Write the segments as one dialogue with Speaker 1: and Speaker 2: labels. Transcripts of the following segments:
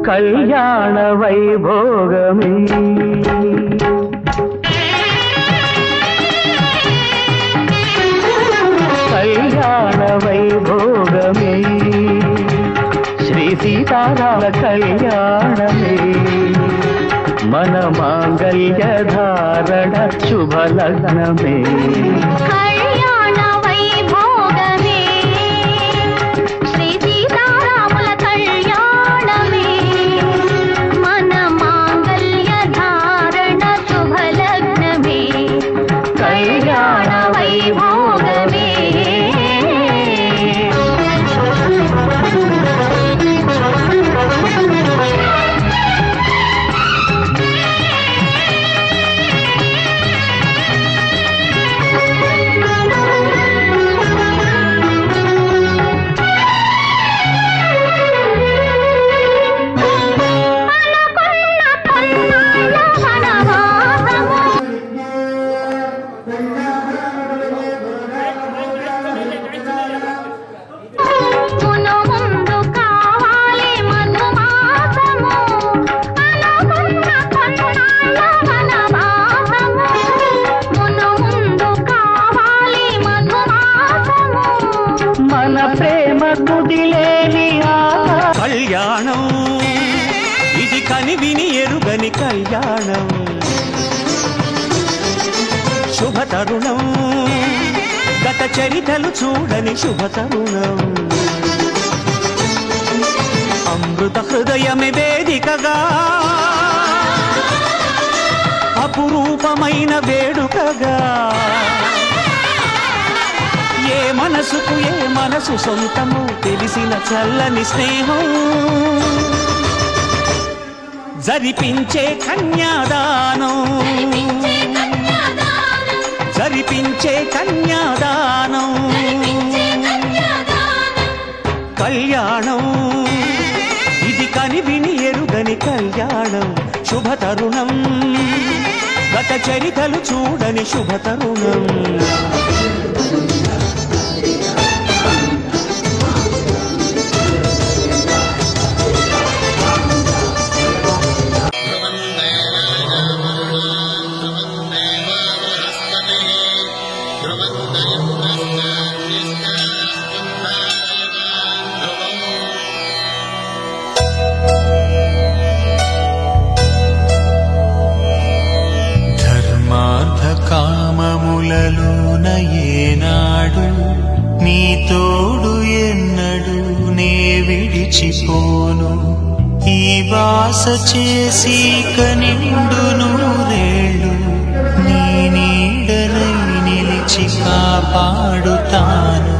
Speaker 1: కళ్యాణ వైభోగమే కళ్యాణ వైభోగమే శ్రీ సీతారామ కళ్యాణమే మన మాంగళ్య ధారణ శుభలగ్నమే
Speaker 2: కళ్యాణం ఇది కని విని ఎరుగని కళ్యాణం శుభ తరుణం గత చరితలు చూడని శుభ తరుణం అమృత హృదయమే వేదికగా అపురూపమైన వేడుకగా ఏ మనసుకు ఏ మనసు సొంతము తెలిసిన చల్లని స్నేహం జరిపించే కన్యాదానం జరిపించే కన్యాదానం కళ్యాణం ఇది కని విని ఎరుగ శుభ తరుణం, గత చరితలు చూడని శుభ తరుణం.
Speaker 3: కామములలోన ఏనాడు నీ తోడు ఎన్నడు నే విడిచిపోను. ఈ వాస చేసి కనిండు నూరేళ్ళు నీ నీడనై నిలిచి కాపాడుతాను.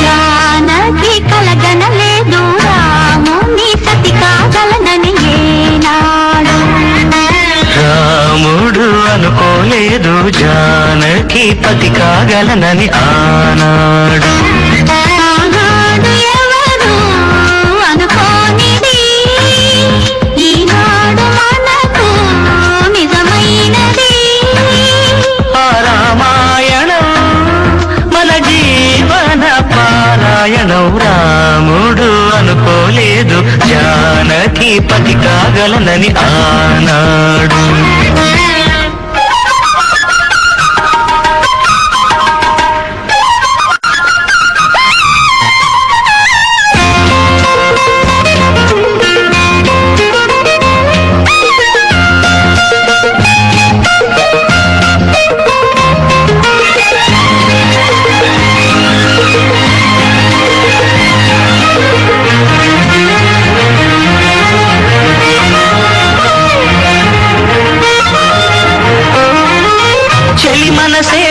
Speaker 4: జానకి కలగనలేదు రాముని సతి కాగలనని ఏనాడు.
Speaker 1: రాముడు అనుకోలేదు జానకి పతి కాగలనని ఆనాడు.
Speaker 4: ఆనాడు ఎవరు అనుకోనిది ఈనాడు మనకు నిజమైనది.
Speaker 1: ఆ రామాయణం మన జీవన పారాయణం. రాముడు అనుకోలేదు జానకి పతి కాగలనని ఆనాడు.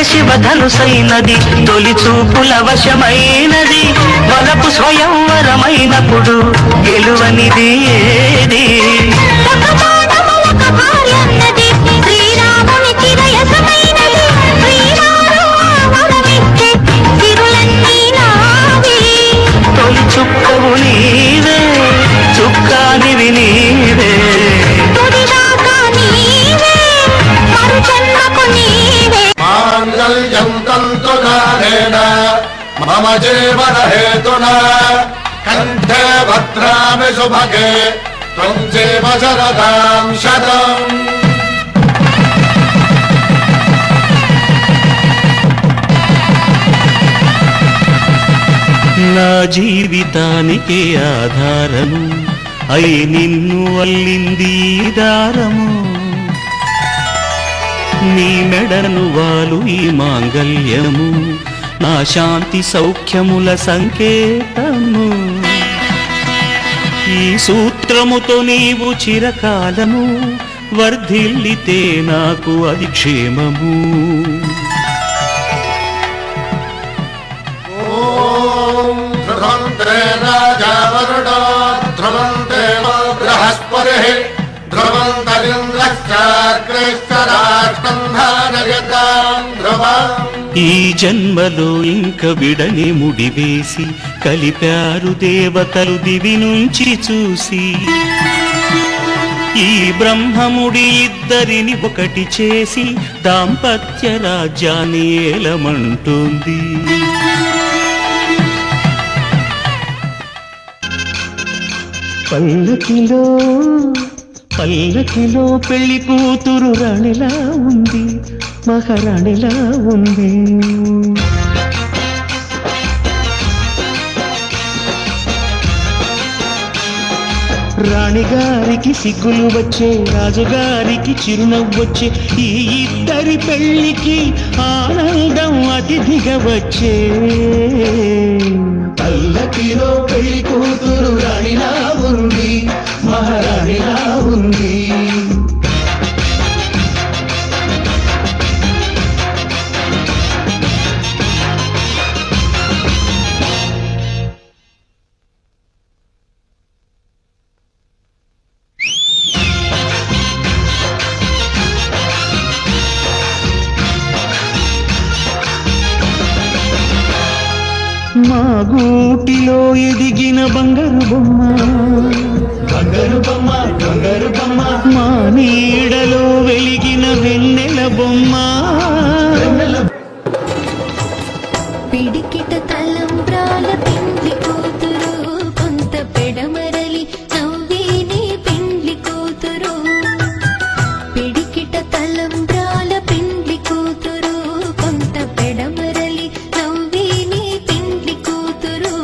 Speaker 1: శివధనుసైనది తొలి చూపుల వశమైనది. వలపు స్వయంవరమైనప్పుడు గెలువనిది ఏది? తొలి చుక్కవు నీవే, చుక్కానివి నీవే.
Speaker 5: మాంగళ్యం తంతునానేన మమ జీవన హేతునా కంఠే భద్రామి శుభగే త్వం జీవ శరదాం శతం.
Speaker 2: నా జీవితానికి ఆధారము అయి నిన్ను అల్లింది దారము. నీ మెడను వాలు ఈ మాంగళ్యము నా శాంతి సౌఖ్యముల సంకేతము. ఈ సూత్రముతో నీవు చిరకాలము వర్ధిల్లితే నాకు అది క్షేమము.
Speaker 5: ఓం ధ్రువంతే రాజా వరుణో ధ్రువంతే బృహస్పతిః
Speaker 2: ఈ జన్మలో ఇంక విడని ముడివేసి కలిపారు దేవతలు దివి నుంచి చూసి. ఈ బ్రహ్మముడి ఇద్దరిని ఒకటి చేసి దాంపత్య రాజ్యాన్ని ఏలమంటుంది. పల్లకిలో పల్లకిలో పెళ్లి కూతురు రాణిలా ఉంది, మహారాణిలా ఉంది. రాణిగారికి సిగ్గులు వచ్చే, రాజుగారికి చిరునవ్వొచ్చే, ఈ ఇద్దరి పెళ్లికి ఆనందం అతిథిగా వచ్చే. పల్లకిలో పెళ్లి కూతురు రాణిలా ఉంది, మహారాణిలా ఉంది. మా గూటిలో ఎదిగిన బంగారు బొమ్మ, బంగారు బొమ్మ, బంగారు బొమ్మ, మా నీడలో వెలిగిన వెన్నెల బొమ్మ.
Speaker 4: పిడికిట తలంబ్రాల పెండ్లి కూతురు, కొంత పెడమరలి నవ్వేని పెండ్లి కూతురు. పిడికిట తలంబ్రాల పెండ్లి కూతురు, కొంత పెడమరలి నవ్వేని పెండ్లి కూతురు.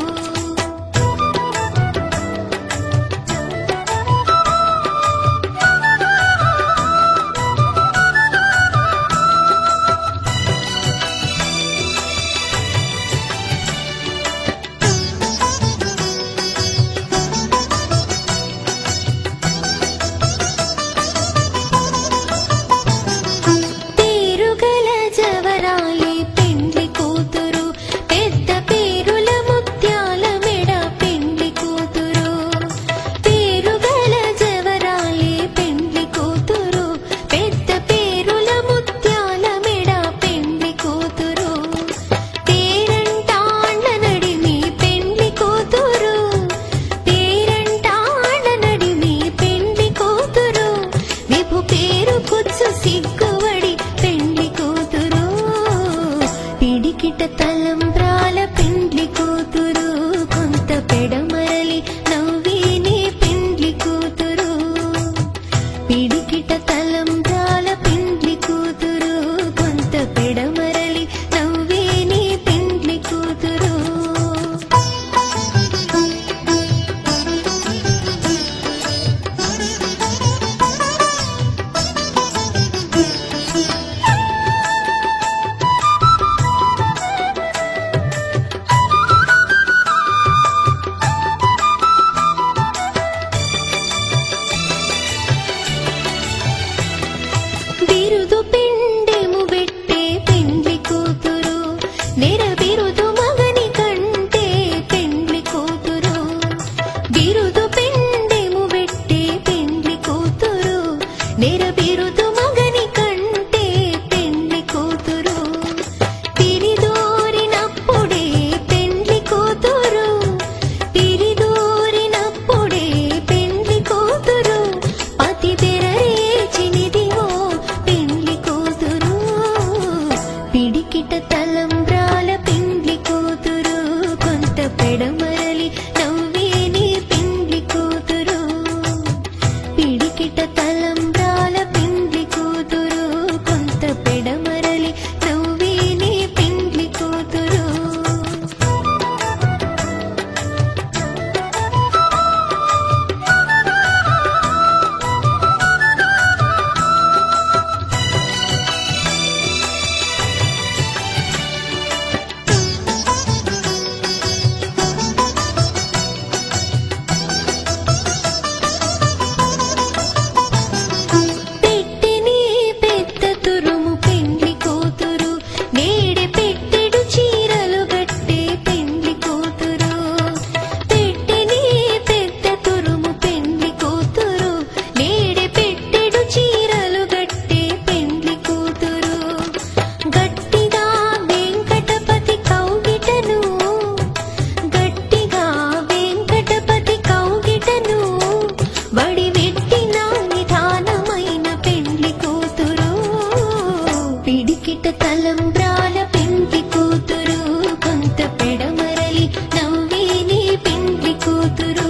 Speaker 4: తలంబ్రాల పెండ్లి కూతురు కొంత పెడమరలి నవ్వి నీ పెండ్లి కూతురు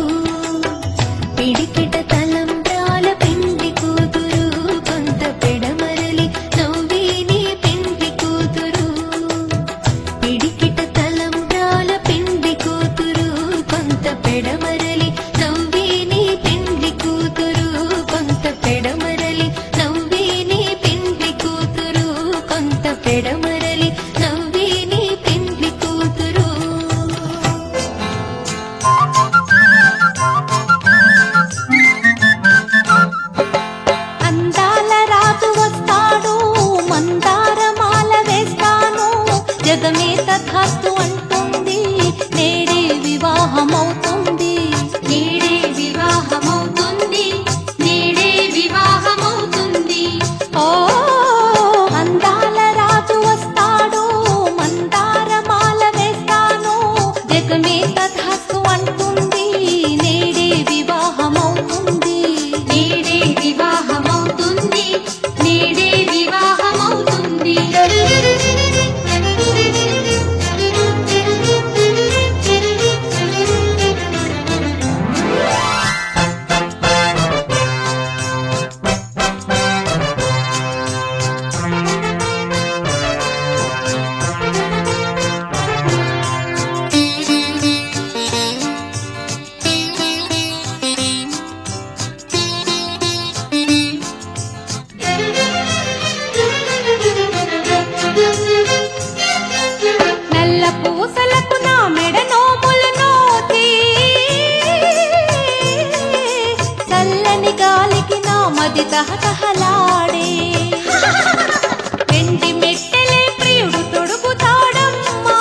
Speaker 4: పిడికిట తలంబ్రాల పెండ్లి కూతురు కొంత పెడమరలి నవ్వి నీ పెండ్లి కూతురు పిడికిట తలంబ్రాల పెండ్లి కూతురు కొంత పెడమరలి నవ్వి నీ పెండ్లి కూతురు కొంత పెడమరలి నవ్వి నీ పెండ్లి కూతురు కొంత పెడమరలి నవ్వి నీ పెండ్లి కూతురు అందాల రాజు వస్తాడు మందారమాల వేస్తాను జగమే తథాస్తు అంటుంది నేడే వివాహమవుతుంది నేడే వివాహమవుతుంది నేడే వివాహమవుతుంది ఓ అందాల రాజు వస్తాడు మందారమాల వేస్తాను జగమే తథాస్తు అంటుంది నేడే వివాహమవుతుంది నేడే వివాహమవుతుంది నేడే వివాహమవుతుంది నల్ల పూసలకు నా మెడ నోముల నోతి చల్లని గాలికి నా మది తహతహలాడే వెండి మెట్టెలే ప్రియుడు తొడుగుతాడమ్మా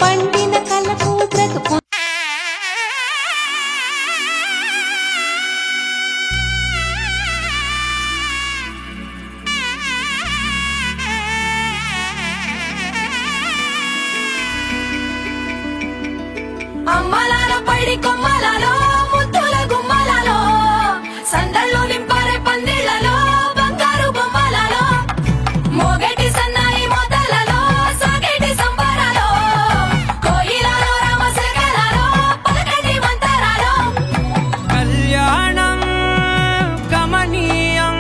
Speaker 4: పండిన కలకు బ్రతుకు
Speaker 6: అమ్మలాలో పడి కొమ్మలలో ముద్దుల గుమ్మలలో సందళ్ళు నింపారే పందిళ్లలో బంగారు బొమ్మలలో మోగటి సన్నాయి మోతలలో సాగేటి సంబరాలో కోయిలలో రామశకలలో పలకటి మంతరాలో
Speaker 2: కళ్యాణం గమనీయం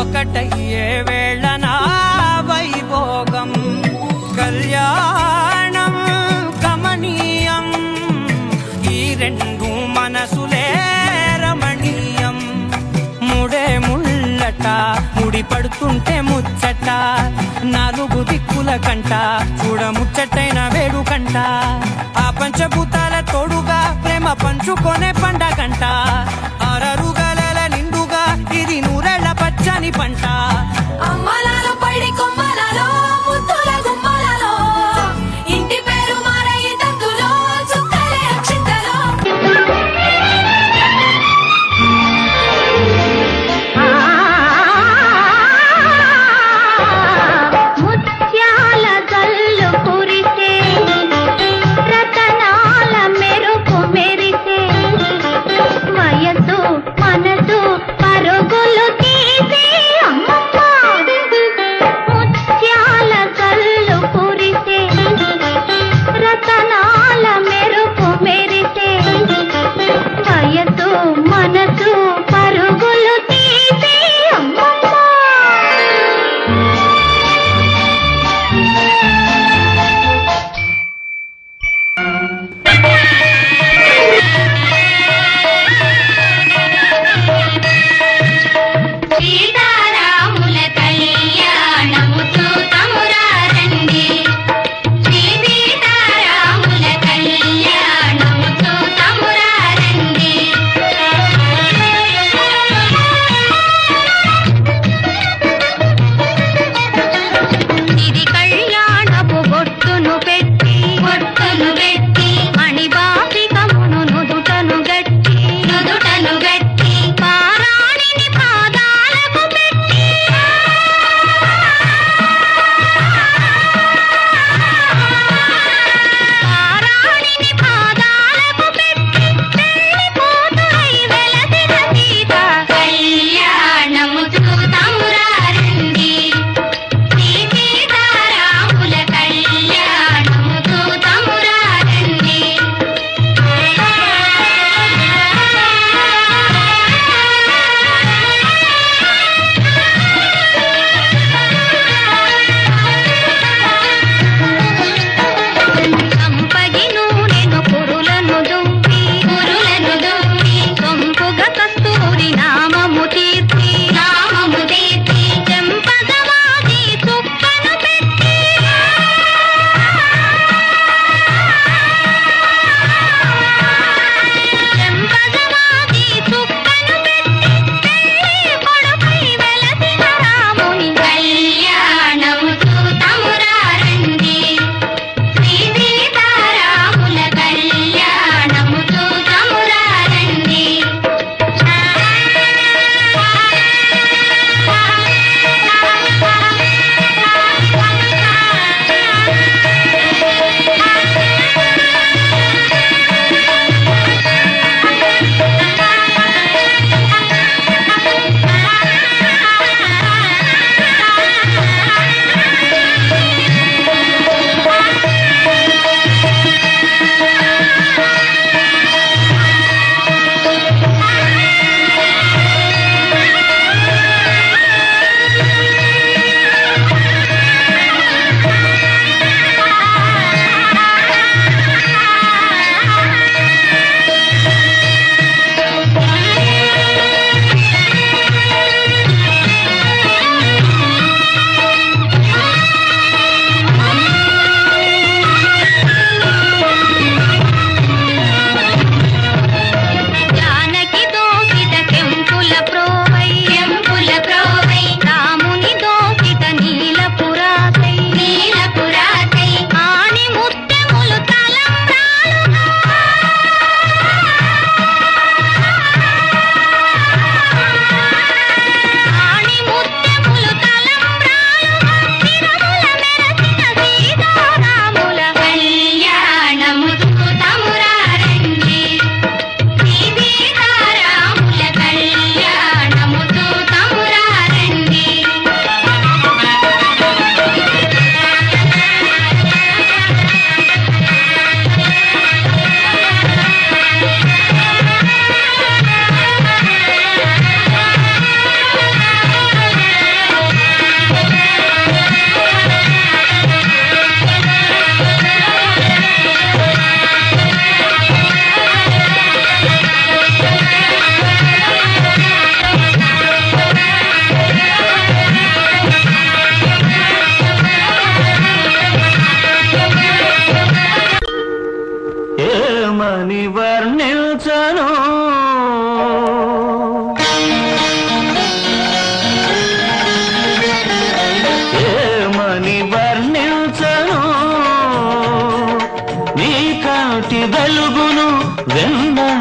Speaker 2: ఒకటయ్యే వేళనా వైభోగం కళ్యాణం గమనీయం ఈ రెండు మనసులే రమణీయం ముడే ముళ్ళట ముడి పడుతుంటే ముచ్చట నాలుగు దిక్కుల కంట చూడ ముచ్చటైన వేడుకంట ఆ పంచభూతాల తోడుగా ప్రేమ పంచుకొనే పండగంట అరరుగల నిండుగా ఇది నూరెళ్ళ పచ్చని పంట
Speaker 6: అమ్మలాలో పడి కొమ్మలలో ముద్దుల గుమ్మలలో ఇంటి పేరు మారయి తంతులో చుక్కలే అక్షింతలో
Speaker 4: ముత్యాల జల్లు కురిసే రతనాల మెరుపు మెరిసే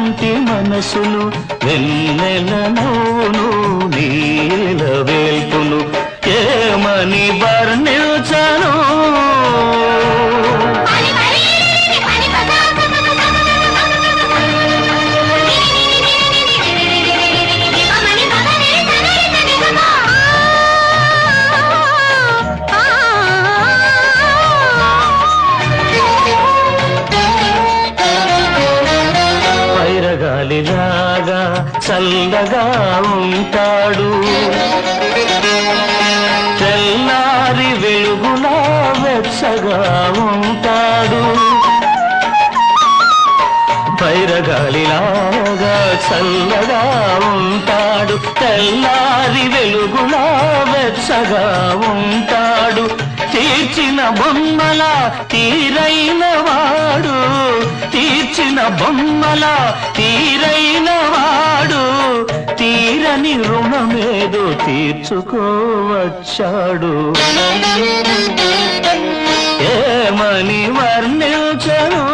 Speaker 1: వెన్నంటి మనసును వెన్నెల నవ్వును నీల వేల్పును ఏమని వర్ణించను గాలిలాగా చల్లగా ఉంటాడు తెల్లారి వెలుగులా వెచ్చగా ఉంటాడు పైరగాలిలాగా చల్లగా ఉంటాడు తెల్లారి వెలుగులా వెచ్చగా ఉంటాడు తీర్చిన బొమ్మల తీరైన వాడు తీర్చిన బొమ్మల తీరైన వాడు తీరని రుణమేదో తీర్చుకోవచ్చాడు ఏమని వర్ణించను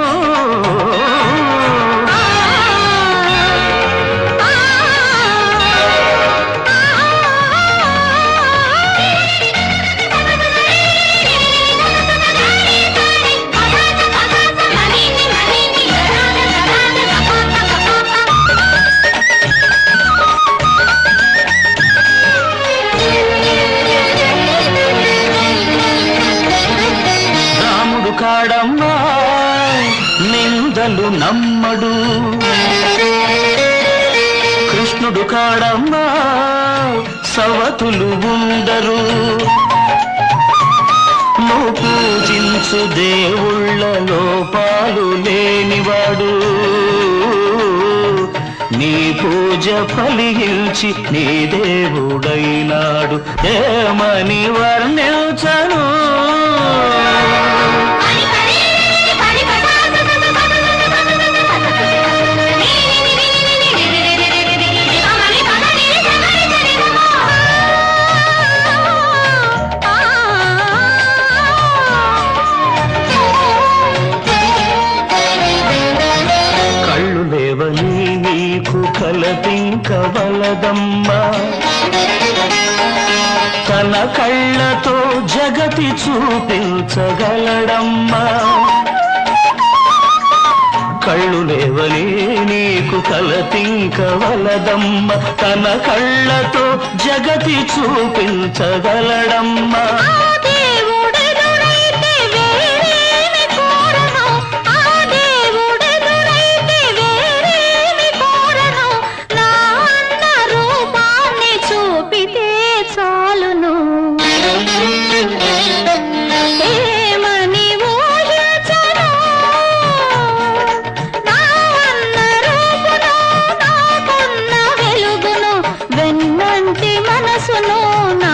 Speaker 1: కాడమ్మా నిందలు నమ్మడు కృష్ణుడు కాడమ్మా సవతులు ఉండరు నువ్వు పూజించు దేవుళ్ళ లోపాలు లేనివాడు నీ పూజ ఫలించి నీ దేవుడైనాడు ఏమని వర్ణించను కలపింకవలదమ్మా తన కళ్ళతో జగతి చూపించగలడమ్మా కళ్ళు లేవని నీకు కలపింకవలదమ్మా తన కళ్ళతో జగతి చూపించగలడమ్మా
Speaker 4: మనసును నా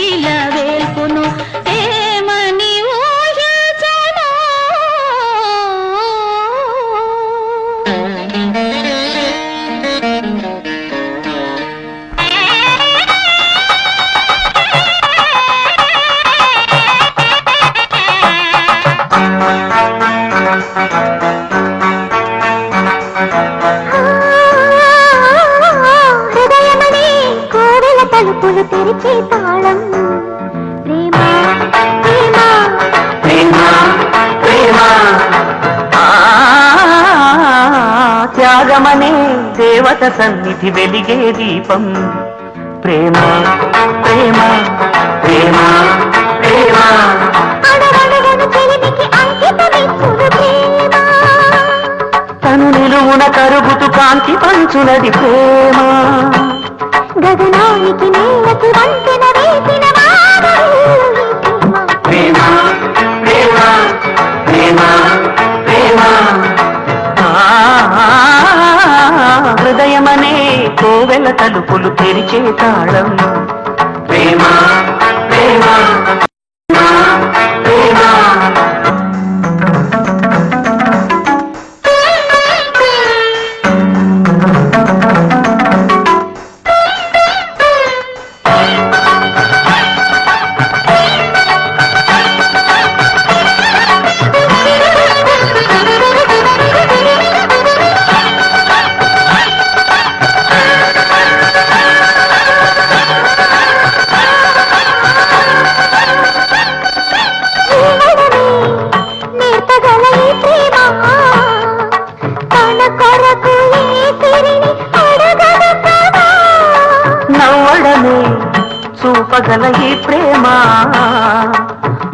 Speaker 4: ఇలా వేల్పును ఏమని ఊహించను తలుపులు తెరిచే తాళం ప్రేమ ప్రేమ
Speaker 1: ప్రేమ ప్రేమ త్యాగమనే దేవత సన్నిధి వెలిగే దీపం ప్రేమ ప్రేమ ప్రేమ ప్రేమ
Speaker 4: అడగడగను చెలిమికి అంకితమిచ్చును ప్రేమ
Speaker 1: తను నిలువున కరుగుతూ కాంతి పంచునది ప్రేమ
Speaker 4: గగనానికి నేలకి వంతెన వేసిన
Speaker 1: ప్రేమ ప్రేమ ప్రేమ ప్రేమ హృదయమనే కోవెల తలుపులు తెరిచే తాళం ప్రేమ ప్రేమ ప్రేమ ఆపగల ఈ ప్రేమ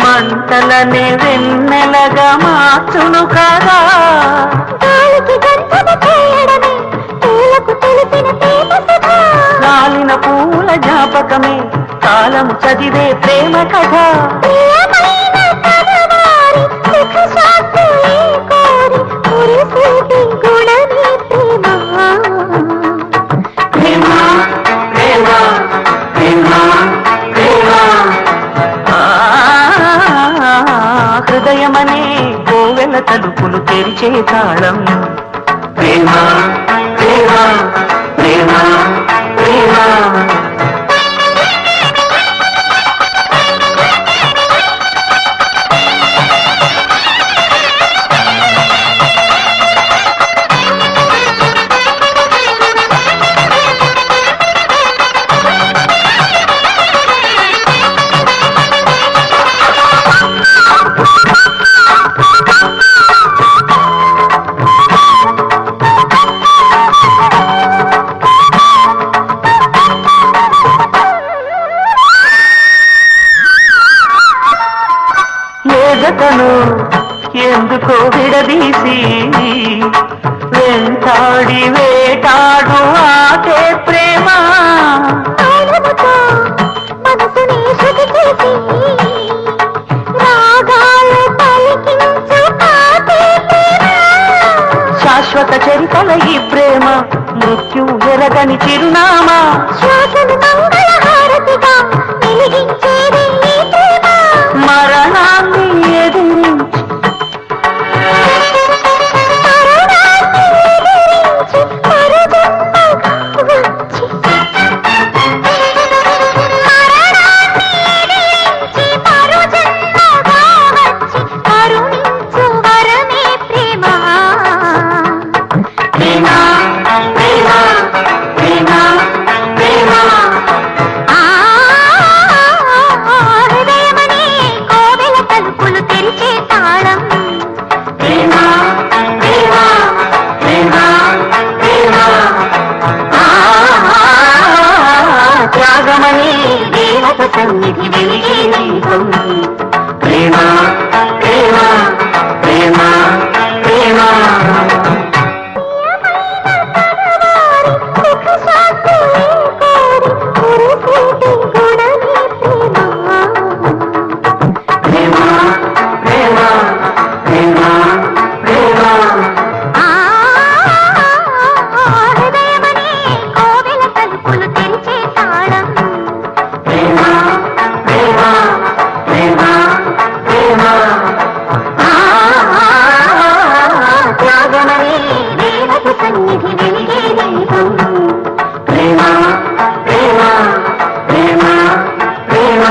Speaker 1: మంటలనే వెన్నెలగా మార్చును కదా.
Speaker 4: గాలికి గంటలు చేయడమే పూలకు తెలిసిన ప్రేమ సభ.
Speaker 1: రాలిన పూల జ్ఞాపకమే కాలం చదివే ప్రేమ కథ.
Speaker 4: ప్రియమైన కథవారి సుఖ శాంతులే కోరి కురిసేటి గుణమే ప్రేమ.
Speaker 1: ప్రేమ ప్రేమ ప్రేమ ప్రేమ హృదయమనే కోవెల తలుపులు తెరిచే తాళం. ప్రేమ ప్రేమ ప్రేమ ప్రేమ జతను ఎందుకో విడదీసి వెంటాడి వేటాడు ఆటే ప్రేమ.
Speaker 4: మనసుని శృతి చేసి రాగాలు పలికించు పాటే ప్రేమ.
Speaker 1: శాశ్వత చరితల ఈ ప్రేమ మృత్యు ఎరగని చిరునామా.
Speaker 4: శ్వాసను మంగళ హారతిగా వెలిగించేది ఈ ప్రేమ.
Speaker 1: మరణాన్ని ఎదిరించి సన్నిధి వెలిగే దీపం. ప్రేమ ప్రేమ ప్రేమ ప్రేమ ప్రేమ ప్రేమ ప్రేమ ప్రేమ
Speaker 4: హృదయమనే కోవెల తలుపులు తెరిచే తాళం.
Speaker 1: ప్రేమ ప్రేమ ప్రేమ ప్రేమ త్యాగమనే దేవత సన్నిధి వెలిగే దీపం. ప్రేమ ప్రేమ ప్రేమ ప్రేమ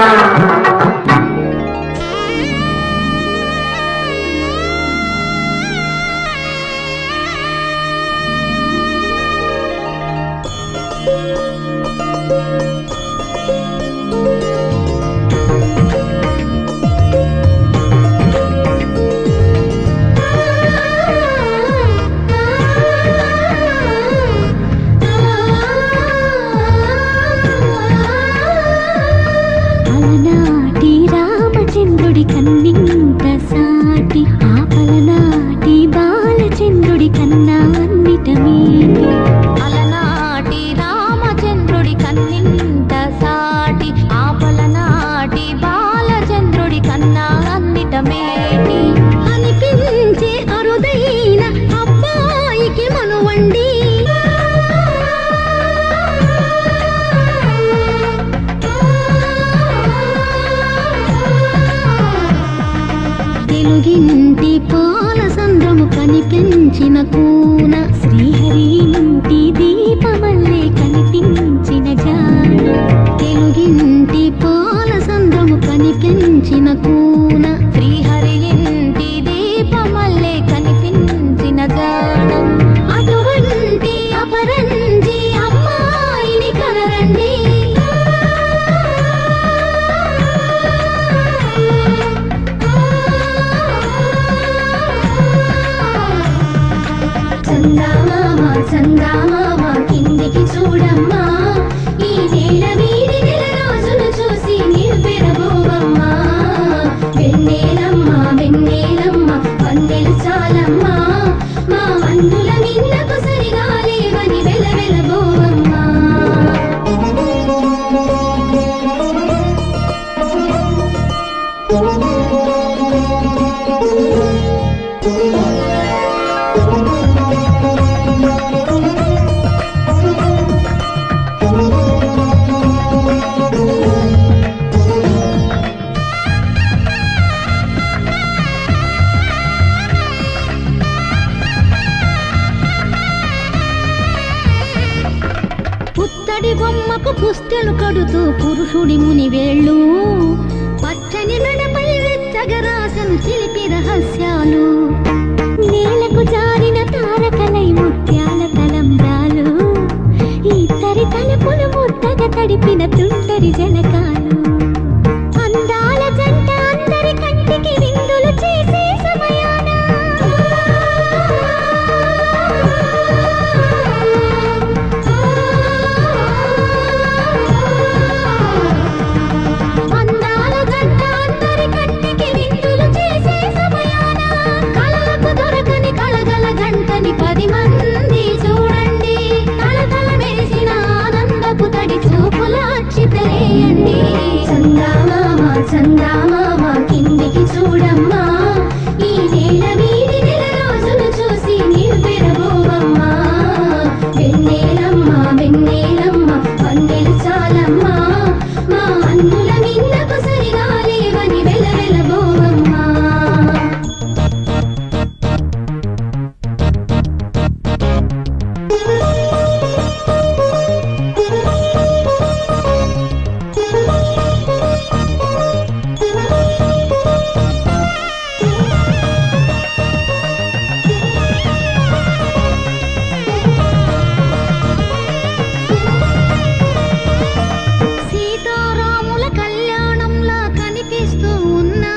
Speaker 4: అలనాటి రామచంద్రుడి కన్నింత సాటి ఆపలనాటి బాలచంద్రుడి కన్నా అన్నిటమేటి.
Speaker 6: అలనాటి రామచంద్రుడి కన్నింత సాటి ఆపలనాటి బాలచంద్రుడి కన్నా అన్నిటమేటి.
Speaker 4: అనిపించే అరుదైన అబ్బాయికి మనువండి. తెలుగింటి పాల సంద్రము కనిపించిన కూన శ్రీహరి ఇంటి దీపమల్లే కనిపించిన జాన. తెలుగింటి పాల సంద్రము కనిపించిన కూన
Speaker 6: శ్రీహరి ఇంటి దీపమల్లే కనిపించిన జాన.
Speaker 4: అటువంటి అపరంజి అమ్మాయిని కనరండి. చందామామ చందామామ కిందికి చూడమ్మా, ఈ నేల వీడి నెల రోజులు చూసి పుత్తడి బొమ్మకు పుస్తెలు కడుతూ పురుషుడి ముని వేళ్ళు పచ్చని నడపై వెచ్చగా రాసను చిలిపి రహస్యాలు నేలకు జారిన తారకలై ముత్యాల తలంబ్రాలు ఇద్దరి తలుపులు ముద్దగా తడిపిన తుంటరి జలకాలు అందాల జంట అందరి కంటికి విందులు చేసే సమయాన అందాల జంట అందరి కంటికి విందులు చేసే సమయాన కళలకు దొరకని కళగల జంటని 10 మంది చూడండి తలతల మెరిసిన ఆనందపు తడి చూపుల అచ్చితలేయండి చందామామ కిందికి చూడమ్మా ఈ నేల వీధి నెల రోజులు చూసి నీవు పెరగోవమ్మా వెన్నెలమ్మ పన్నెలు చాలమ్మా మా అన్నుల మిన్నకు సరిగా లేవని వెలవెలబోవమ్మా సీతారాముల కళ్యాణంలా కనిపిస్తూ ఉన్నా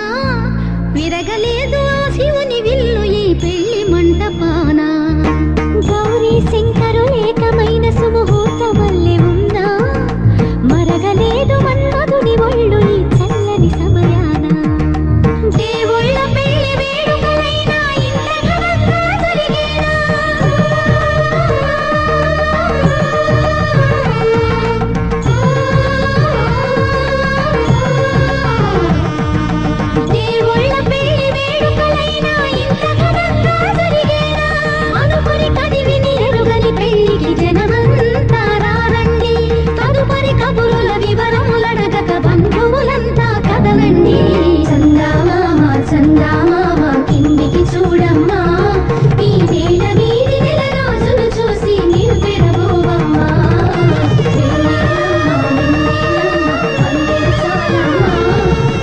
Speaker 4: విరగలేదు ఆ శివుని విల్లు ఈ పెళ్లి మంటపాన గౌరీ శంకరులేకమైన సుముహూర్త వల్లే ఉన్నా మరగలేదు మన్మధుని ఒళ్ళు ఈ చల్లని సమయాన దేవుళ్ళ పెళ్లి వేడుకలైనా ఇంత ఘనంగా జరిగేనా దేవుళ్ళ పెళ్లి వేడుకలైనా ఇంత ఘనంగా జరిగేనా అనుకుని కదివిని ఎరుగని పెళ్లికి జనమంతా రారండి తదుపరి కబురుల వివరములడగక బంధువులంతా కదలండి చందామామ కిందికి చూడమ్మా ఈ నేల వీధి నెల రోజులు చూసి నీవు పెరగోవమ్మా పన్నెలు చాలమ్మా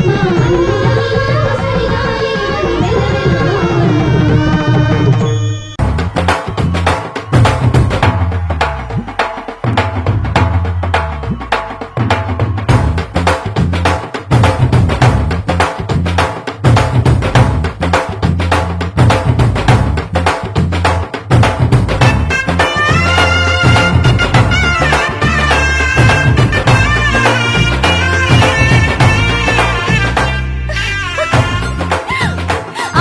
Speaker 4: మా అన్నుల మిన్నకు సరిగా లేవని వెలవెలబోవమ్మా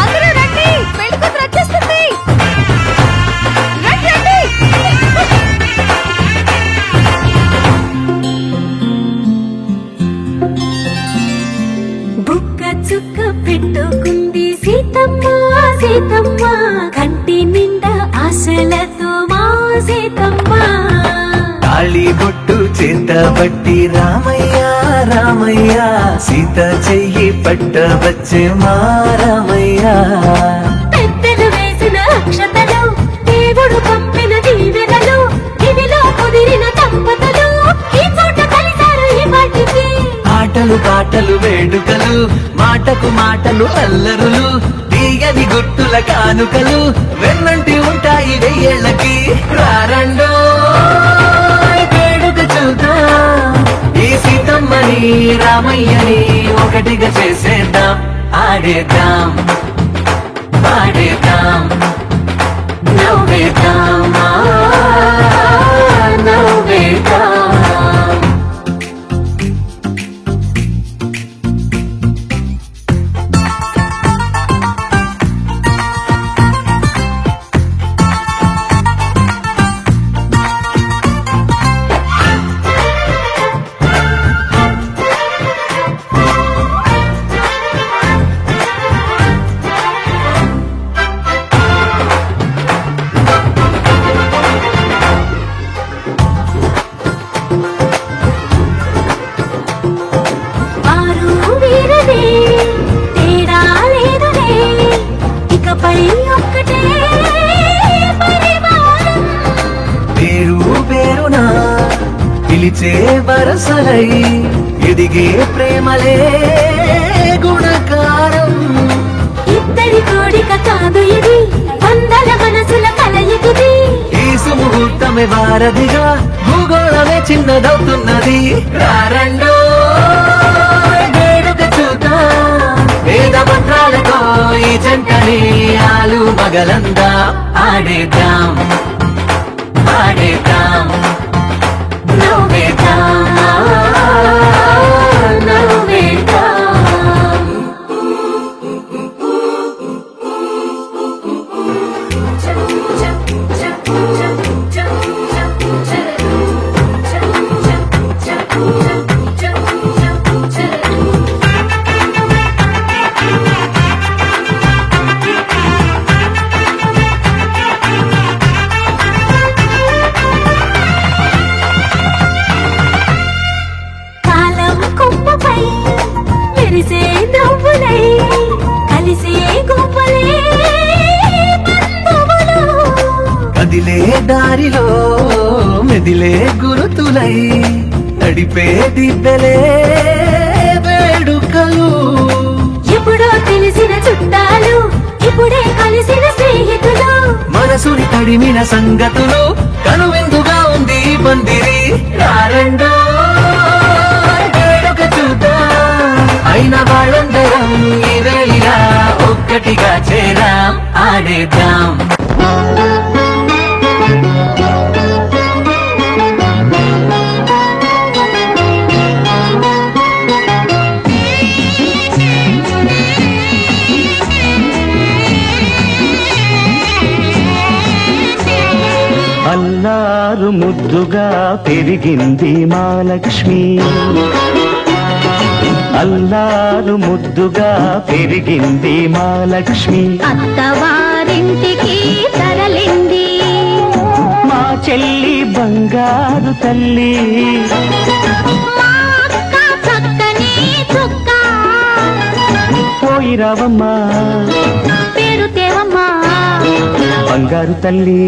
Speaker 6: అందరూ రండి పెళ్లి కూతురు వచ్చేస్తుంది రండి రండి
Speaker 4: బుక్క చుక్క పెట్టుకుంది సీతమ్మ కంటి నిండా ఆశలతో మా సీతమ్మ
Speaker 3: తాళి బొట్టు చేతబట్టి రామయ్య సీత చెయ్యి పట్టవచ్చే మా రామయ్య
Speaker 4: పెద్దలు వేసిన అక్షతలు దేవుడు పంపిన దీవెనలు ఇవిలో కుదిరిన దంపతులు ఈ చోట కలిసారు ఈ వాటికి
Speaker 3: ఆటలు పాటలు వేడుకలు మాటకు మాటలు అల్లరులు తీయని గుర్తుల కానుకలు వెన్నంటి ఉంటాయి వెయ్యేళ్ళకి రారండో వేడుక చూద్దాం ఈ సీతమ్మని రామయ్యని ఒకటిగా చేసేద్దాం ఆడేద్దాం పాడేద్దాం నవ్వేద్దాం నవ్వేద్దాం వరసలై ఎదిగే ప్రేమలే గుణకారం.
Speaker 4: ఇద్దరి కోడిక కాదు ఇది, వందల మనసుల కలయికిది.
Speaker 3: ఈ సుముహూర్తమే వారధిగా భూగోళమే చిన్నదవుతున్నది. రారండో వేడుక చూద్దాం, వేద మంత్రాలతో ఈ జంటని ఆలు మగలందా ఆడేద్దాం ఆడేద్దాం నవ్వేద్దాం నవ్వేద్దాం.
Speaker 4: కాలం కుంభపై మెరిసే నవ్వులై కలిసే గుంపులే బంధువులు.
Speaker 3: కదిలే దారిలో మెదిలే గురుతులై నడిపే దిబ్బెలే వేడుకలు.
Speaker 4: ఎప్పుడో తెలిసిన చుట్టాలు, ఇప్పుడే కలిసిన స్నేహితులు.
Speaker 3: మనసుని తడిమిన సంగతులు కనువిందుగా ఉంది ఈ పందిరి. రారండో వేడుక చూద్దాం, అయిన వాళ్ళందరం ఈ వేళ ఒక్కటిగా చేరాం ఆడేద్దాం.
Speaker 2: అల్లారు ముద్దుగా పెరిగింది మా లక్ష్మి, అల్లారు ముద్దుగా పెరిగింది మా లక్ష్మి.
Speaker 4: అత్తవారింటికి తరలింది
Speaker 2: మా చెల్లి బంగారు తల్లి,
Speaker 4: మా అక్క చక్కని చుక్క.
Speaker 2: పోయిరావమ్మా
Speaker 4: పేరు తేవమ్మా
Speaker 2: బంగారు తల్లి.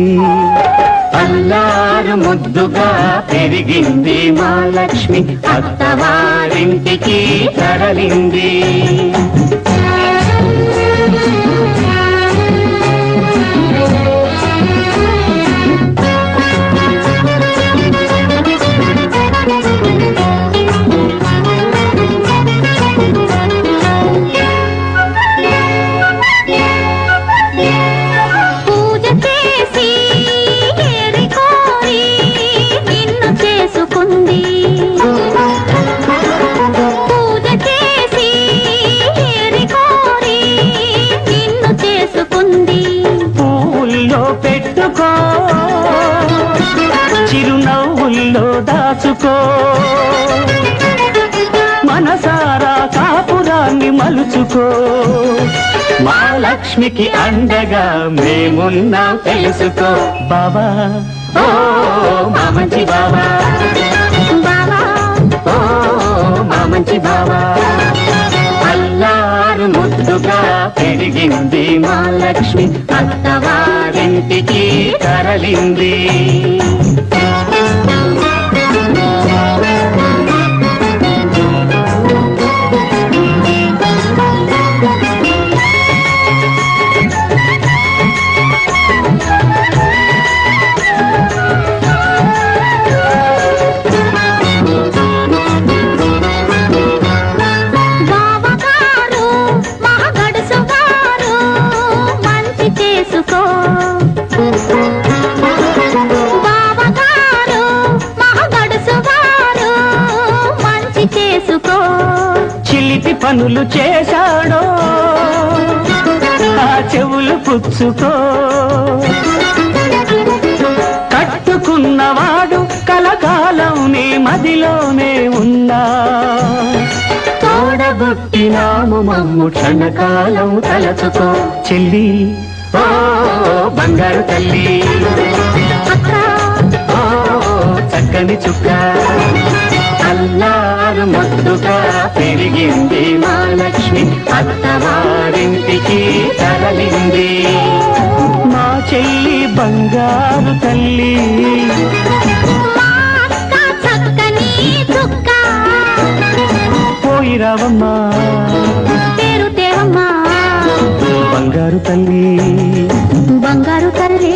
Speaker 2: అల్లారు ముద్దుగా పెరిగింది మా లక్ష్మి, అత్తవారింటికి తరలింది.
Speaker 4: పూజ చేసి ఏరి కోరి నిన్ను చేసుకుంది. పూజ చేసి ఏరి కోరి నిన్ను చేసుకుంది.
Speaker 2: పూల్లో పెట్టుకో, చిరునవ్వుల్లో దాచుకో, మనసారా కాపురాన్ని మలుచుకో. మా లక్ష్మికి అండగా మేమున్నాం తెలుసుకో. బాబా ఓ మా మంచి బాబా,
Speaker 4: బావా
Speaker 2: ఓ మా మంచి బాబా. అల్లారు ముద్దుగా పెరిగింది మా లక్ష్మి, అత్తవారింటికి తరలింది.
Speaker 4: బావగారు మహగడుసు గారు మంచి చేసుకో. బావగారు మహగడుసు గారు మంచి చేసుకో.
Speaker 2: చిలిపి పనులు చేశాడో ఆ చెవులు పుచ్చుకో. కట్టుకున్నవాడు కలకాలం నీ మదిలోనే ఉన్నా. తోడబుట్టినాము మమ్ము క్షణకాలం తలచుకో. చెల్లి ఓ బంగారు తల్లి,
Speaker 4: అక్క
Speaker 2: ఓ చక్కని చుక్క. అల్లారు ముద్దుగా పెరిగింది మా లక్ష్మి, అత్తవారింటికి తరలింది. మా చెల్లి బంగారు తల్లి,
Speaker 4: మా అక్క చక్కని చుక్క.
Speaker 2: రావమ్మా
Speaker 1: పేరు తేవమ్మా
Speaker 2: బంగారు తల్లి
Speaker 1: బంగారు తల్లి